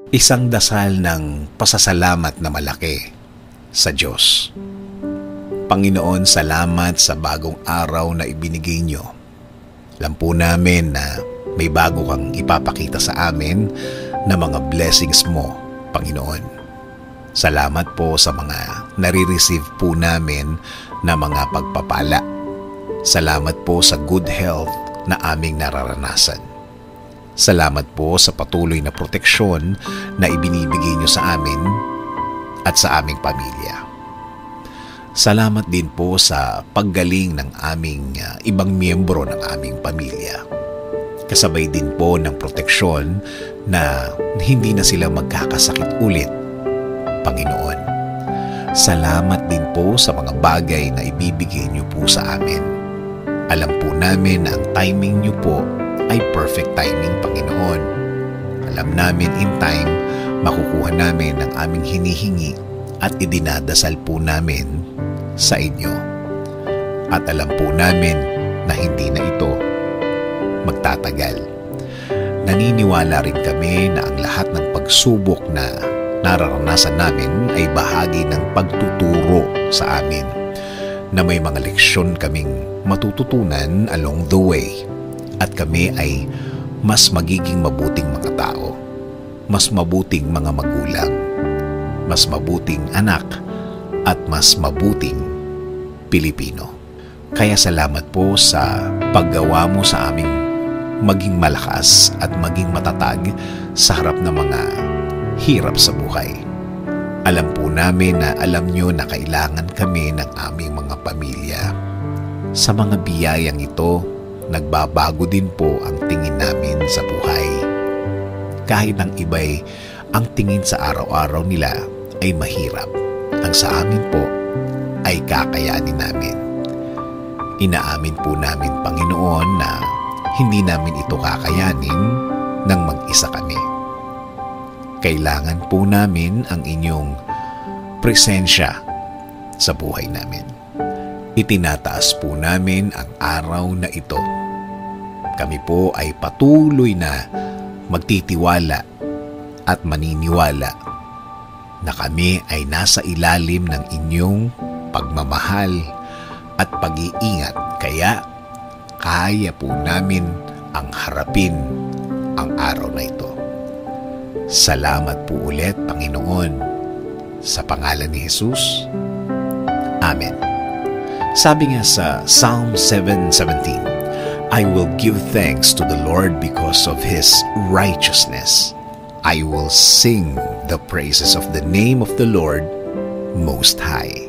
Isang dasal ng pasasalamat na malaki sa Diyos. Panginoon, salamat sa bagong araw na ibinigay niyo. Alam po namin na may bago kang ipapakita sa amin na mga blessings mo, Panginoon. Salamat po sa mga nare-receive po namin na mga pagpapala. Salamat po sa good health na aming nararanasan. Salamat po sa patuloy na proteksyon na ibinibigay niyo sa amin at sa aming pamilya. Salamat din po sa paggaling ng aming ibang miyembro ng aming pamilya. Kasabay din po ng proteksyon na hindi na sila magkakasakit ulit, Panginoon. Salamat din po sa mga bagay na ibibigay niyo po sa amin. Alam po namin na ang timing niyo po ay perfect timing, Panginoon. Alam namin in time, makukuha namin ang aming hinihingi at idinadasal po namin sa inyo. At alam po namin na hindi na ito magtatagal. Naniniwala rin kami na ang lahat ng pagsubok na nararanasan namin ay bahagi ng pagtuturo sa amin, na may mga leksyon kaming matututunan along the way. At kami ay mas magiging mabuting mga tao, mas mabuting mga magulang, mas mabuting anak, at mas mabuting Pilipino. Kaya salamat po sa paggawa mo sa aming maging malakas at maging matatag sa harap ng mga hirap sa buhay. Alam po namin na alam nyo na kailangan kami ng aming mga pamilya. Sa mga biyayang ito, nagbabago din po ang tingin namin sa buhay. Kahit ang iba'y ang tingin sa araw-araw nila ay mahirap, ang sa amin po ay kakayanin namin. Inaamin po namin, Panginoon, na hindi namin ito kakayanin nang mag-isa kami. Kailangan po namin ang inyong presensya sa buhay namin. Itinataas po namin ang araw na ito. Kami po ay patuloy na magtitiwala at maniniwala na kami ay nasa ilalim ng inyong pagmamahal at pag-iingat. Kaya kaya po namin ang harapin ang araw na ito. Salamat po ulit, Panginoon, sa pangalan ni Jesus. Amen. Sabi nga sa Psalm 7:17, I will give thanks to the Lord because of His righteousness. I will sing the praises of the name of the Lord Most High.